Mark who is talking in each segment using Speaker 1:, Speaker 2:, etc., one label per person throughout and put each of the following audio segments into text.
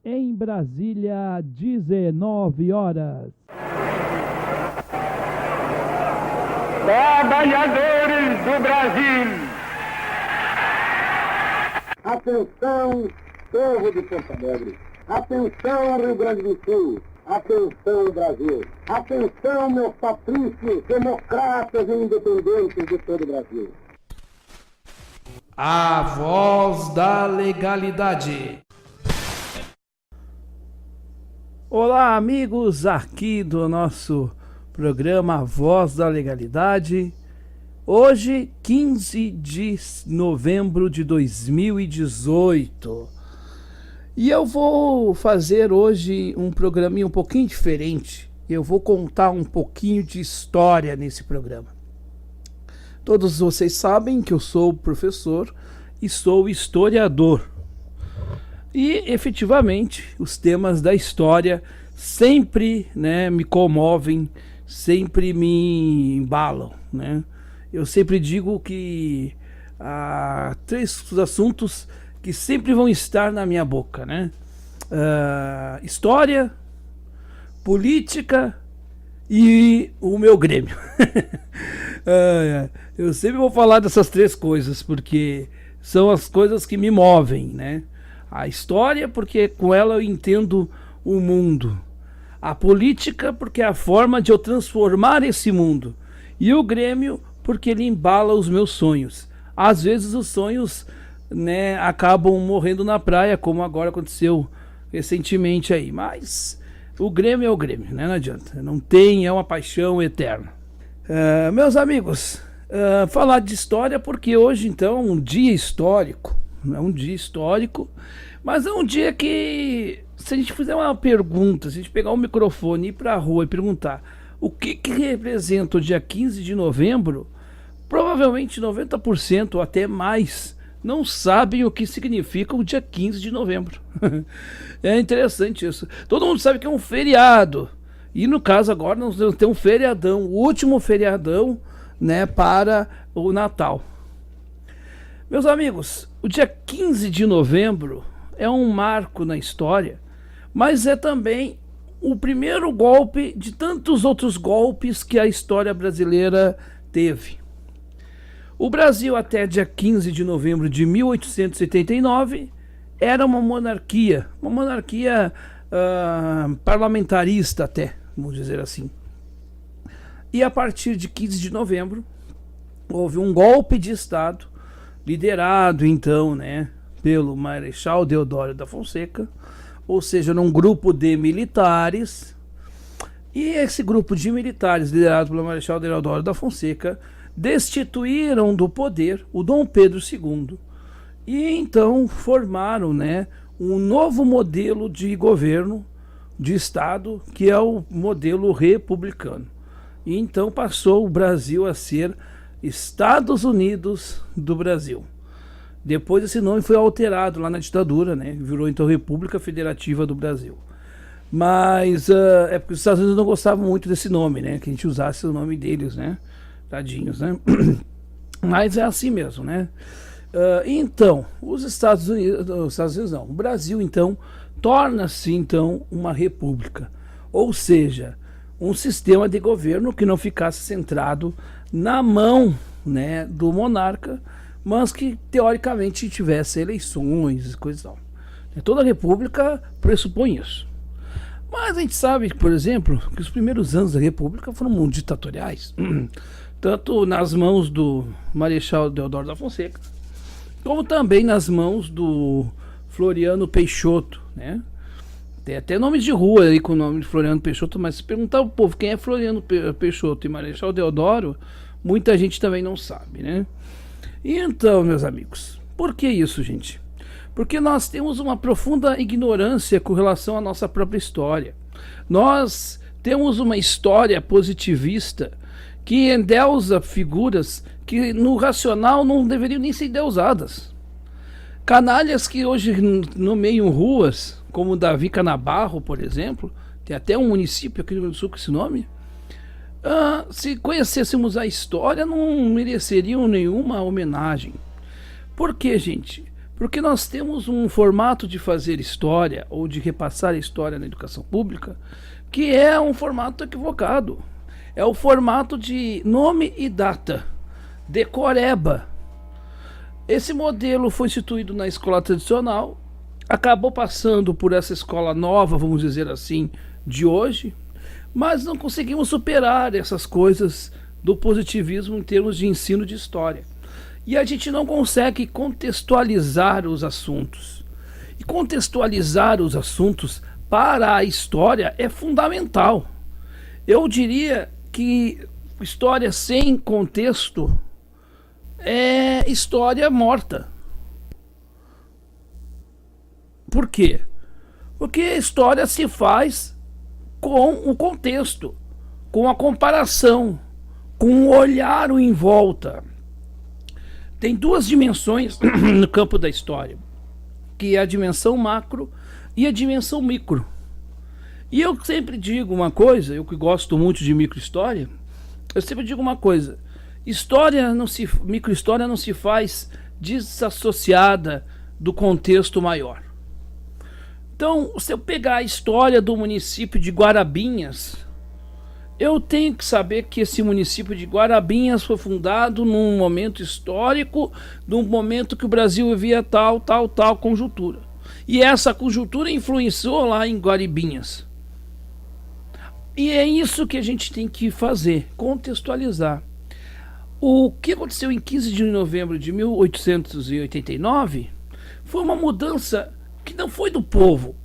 Speaker 1: Em Brasília, 19 horas.
Speaker 2: Trabalhadores do Brasil!
Speaker 3: Atenção, povo de Porto Alegre! Atenção, Rio Grande do Sul! Atenção, Brasil! Atenção, meus patrícios, democratas e independentes de todo o Brasil!
Speaker 1: A voz da legalidade. Olá, amigos, aqui do nosso programa A Voz da Legalidade. Hoje, 15 de novembro de 2018. E eu vou fazer hoje um programinha um pouquinho diferente. Eu vou contar um pouquinho de história nesse programa. Todos vocês sabem que eu sou professor e sou historiador. E, efetivamente, os temas da história sempre, me comovem, sempre me embalam, Eu sempre digo que há três assuntos que sempre vão estar na minha boca, história, política e o meu Grêmio. Eu sempre vou falar dessas três coisas, porque são as coisas que me movem, A história, porque com ela eu entendo o mundo. A política, porque é a forma de eu transformar esse mundo. E o Grêmio, porque ele embala os meus sonhos. Às vezes os sonhos, acabam morrendo na praia, como agora aconteceu recentemente aí. Mas o Grêmio é o Grêmio, Não adianta. Não tem, é uma paixão eterna. Meus amigos, falar de história, porque hoje então é um dia histórico. É um dia histórico, mas é um dia que, se a gente fizer uma pergunta, se a gente pegar o microfone e ir para a rua e perguntar o que representa o dia 15 de novembro, provavelmente 90% ou até mais não sabem o que significa o dia 15 de novembro. É interessante isso. Todo mundo sabe que é um feriado, e no caso agora nós vamos ter um feriadão, o último feriadão, para o Natal. Meus amigos, o dia 15 de novembro é um marco na história, mas é também o primeiro golpe de tantos outros golpes que a história brasileira teve. O Brasil, até dia 15 de novembro de 1889, era uma monarquia parlamentarista até, vamos dizer assim. E a partir de 15 de novembro, houve um golpe de Estado, liderado então, pelo Marechal Deodoro da Fonseca, ou seja, num grupo de militares. E esse grupo de militares, liderado pelo Marechal Deodoro da Fonseca, destituíram do poder o Dom Pedro II. E então formaram, um novo modelo de governo, de Estado, que é o modelo republicano. E então passou o Brasil a ser Estados Unidos do Brasil. Depois esse nome foi alterado lá na ditadura, Virou então República Federativa do Brasil. Mas é porque os Estados Unidos não gostavam muito desse nome, Que a gente usasse o nome deles, Tadinhos, Mas é assim mesmo, Então, o Brasil então torna-se então uma república. Ou seja, um sistema de governo que não ficasse centrado na mão, do monarca, mas que teoricamente tivesse eleições, coisas e tal. Toda república pressupõe isso. Mas a gente sabe, por exemplo, que os primeiros anos da república foram muito ditatoriais, tanto nas mãos do Marechal Deodoro da Fonseca, como também nas mãos do Floriano Peixoto, Tem até nomes de rua aí com o nome de Floriano Peixoto, mas se perguntar ao povo quem é Floriano Peixoto e Marechal Deodoro, muita gente também não sabe, E então, meus amigos, por que isso, gente? Porque nós temos uma profunda ignorância com relação à nossa própria história. Nós temos uma história positivista que endeusa figuras que no racional não deveriam nem ser endeusadas. Canalhas que hoje nomeiam ruas, como Davi Canabarro, por exemplo, tem até um município aqui no Rio Grande do Sul com esse nome. Se conhecêssemos a história, não mereceriam nenhuma homenagem. Por quê, gente? Porque nós temos um formato de fazer história ou de repassar a história na educação pública que é um formato equivocado. É o formato de nome e data, decoreba. Esse modelo foi instituído na escola tradicional, acabou passando por essa escola nova, vamos dizer assim, de hoje, mas não conseguimos superar essas coisas do positivismo em termos de ensino de história. E a gente não consegue contextualizar os assuntos. E contextualizar os assuntos para a história é fundamental. Eu diria que história sem contexto é história morta. Por quê? Porque a história se faz com o contexto, com a comparação, com o olhar em volta. Tem duas dimensões no campo da história, que é a dimensão macro e a dimensão micro. E eu sempre digo uma coisa, eu que gosto muito de microhistória, eu sempre digo uma coisa: microhistória não se faz desassociada do contexto maior. Então, se eu pegar a história do município de Guarabinhas, eu tenho que saber que esse município de Guarabinhas foi fundado num momento histórico, num momento que o Brasil vivia tal conjuntura. E essa conjuntura influenciou lá em Guarabinhas. E é isso que a gente tem que fazer, contextualizar. O que aconteceu em 15 de novembro de 1889 foi uma mudança que não foi do povo.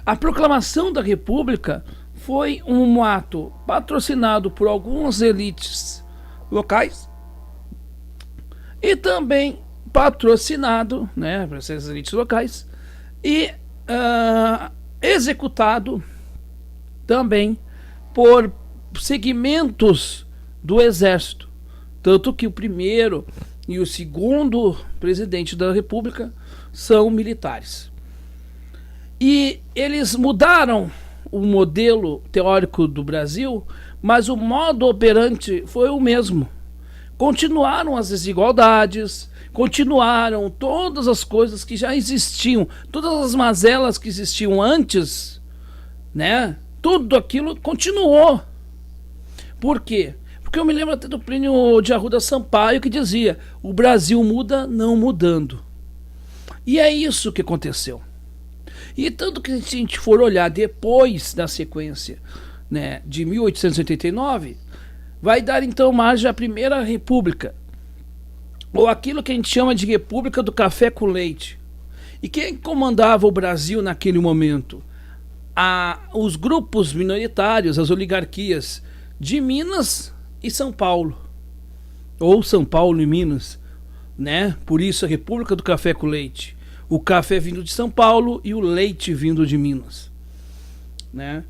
Speaker 1: A proclamação da República foi um ato patrocinado por algumas elites locais e também patrocinado, né, por essas elites locais e executado também por segmentos do exército, tanto que o primeiro e o segundo presidente da República são militares. E eles mudaram o modelo teórico do Brasil, mas o modo operante foi o mesmo. Continuaram as desigualdades, continuaram todas as coisas que já existiam, todas as mazelas que existiam antes, né? Tudo aquilo continuou. Por quê? Porque eu me lembro até do Plínio de Arruda Sampaio que dizia: o Brasil muda não mudando. E é isso que aconteceu. E tanto que, se a gente for olhar depois da sequência, né, de 1889, vai dar então margem à Primeira República, ou aquilo que a gente chama de República do Café com Leite. E quem comandava o Brasil naquele momento? Os grupos minoritários, as oligarquias de Minas e São Paulo, ou São Paulo e Minas, né? Por isso a República do Café com Leite. O café vindo de São Paulo e o leite vindo de Minas, né?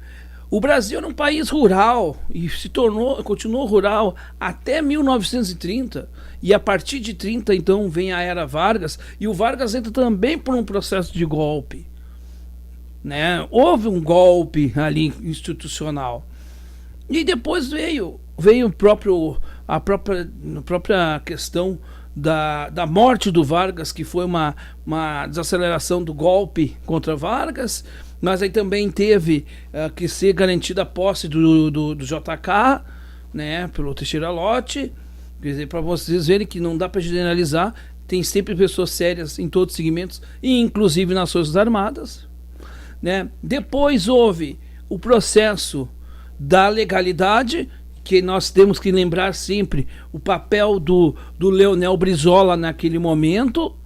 Speaker 1: O Brasil era um país rural e continuou rural até 1930, e a partir de 30 então vem a Era Vargas, e o Vargas entra também por um processo de golpe, né? Houve um golpe ali institucional, e depois veio a própria questão da morte do Vargas, que foi uma desaceleração do golpe contra Vargas, mas aí também teve que ser garantida a posse do JK, né, pelo Teixeira Lott. Quer dizer, para vocês verem que não dá para generalizar, tem sempre pessoas sérias em todos os segmentos, e inclusive nas Forças Armadas, né? Depois houve o processo da legalidade, que nós temos que lembrar sempre o papel do Leonel Brizola naquele momento,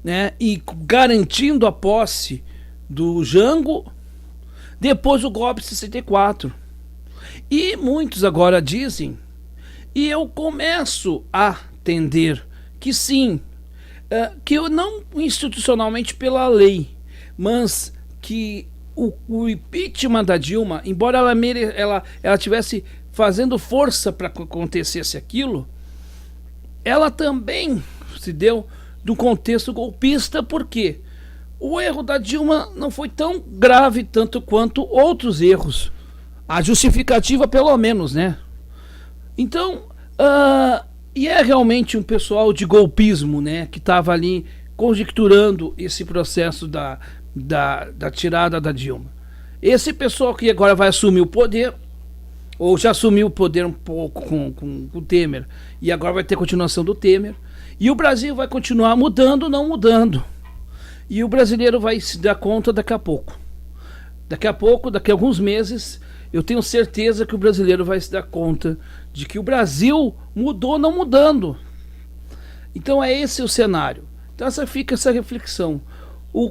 Speaker 1: né? E garantindo a posse do Jango. Depois o golpe de 64. E muitos agora dizem, e eu começo a entender que sim, que eu não institucionalmente pela lei, mas que o impeachment da Dilma, embora ela tivesse fazendo força para que acontecesse aquilo, ela também se deu do contexto golpista, porque o erro da Dilma não foi tão grave tanto quanto outros erros. A justificativa, pelo menos, né? Então, e é realmente um pessoal de golpismo, né, que estava ali conjecturando esse processo da tirada da Dilma. Esse pessoal que agora vai assumir o poder, ou já assumiu o poder um pouco com o Temer, e agora vai ter continuação do Temer, e o Brasil vai continuar mudando, não mudando. E o brasileiro vai se dar conta daqui a pouco. Daqui a alguns meses, eu tenho certeza que o brasileiro vai se dar conta de que o Brasil mudou não mudando. Então é esse o cenário. Então fica essa reflexão.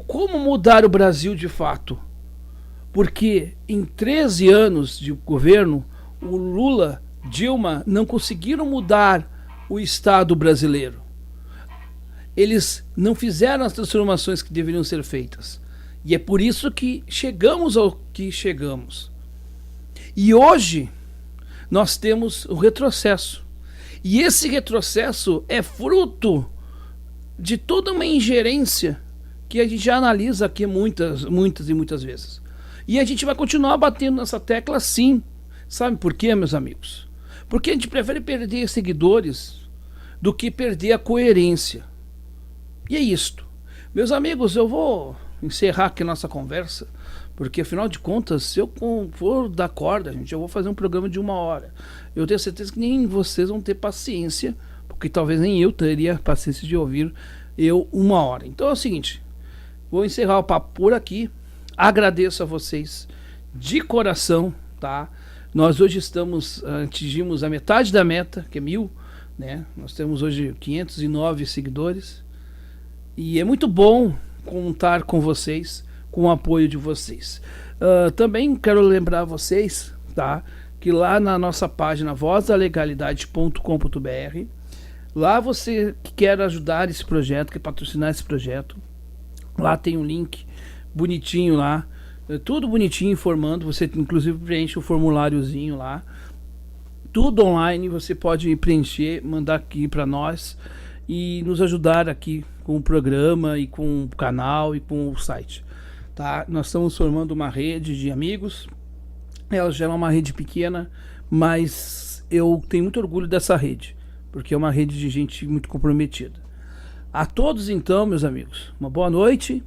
Speaker 1: Como mudar o Brasil de fato? Porque em 13 anos de governo, o Lula, Dilma não conseguiram mudar o Estado brasileiro. Eles não fizeram as transformações que deveriam ser feitas. E é por isso que chegamos ao que chegamos. E hoje nós temos o retrocesso. E esse retrocesso é fruto de toda uma ingerência que a gente já analisa aqui muitas e muitas vezes. E a gente vai continuar batendo nessa tecla sim. Sabe por quê, meus amigos? Porque a gente prefere perder seguidores do que perder a coerência. E é isto. Meus amigos, eu vou encerrar aqui a nossa conversa, porque afinal de contas, se eu for dar corda, gente, eu vou fazer um programa de 1 hora. Eu tenho certeza que nem vocês vão ter paciência, porque talvez nem eu teria paciência de ouvir 1 hora. Então é o seguinte, vou encerrar o papo por aqui. Agradeço a vocês de coração, tá? Nós hoje atingimos a metade da meta, que é 1000, né? Nós temos hoje 509 seguidores. E é muito bom contar com vocês, com o apoio de vocês. Também quero lembrar vocês, tá, que lá na nossa página vozdalegalidade.com.br, lá você que quer ajudar esse projeto, quer patrocinar esse projeto, lá tem um link bonitinho lá, tudo bonitinho informando, você inclusive preenche o formuláriozinho lá, tudo online, você pode preencher, mandar aqui para nós e nos ajudar aqui com o programa e com o canal e com o site, tá? Nós estamos formando uma rede de amigos, ela já é uma rede pequena, mas eu tenho muito orgulho dessa rede, porque é uma rede de gente muito comprometida. A todos então, meus amigos, uma boa noite,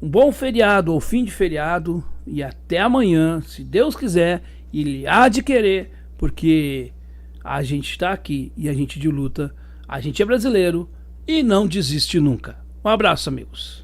Speaker 1: um bom feriado ou fim de feriado e até amanhã, se Deus quiser, e Ele há de querer, porque a gente está aqui e a gente de luta, a gente é brasileiro e não desiste nunca. Um abraço, amigos.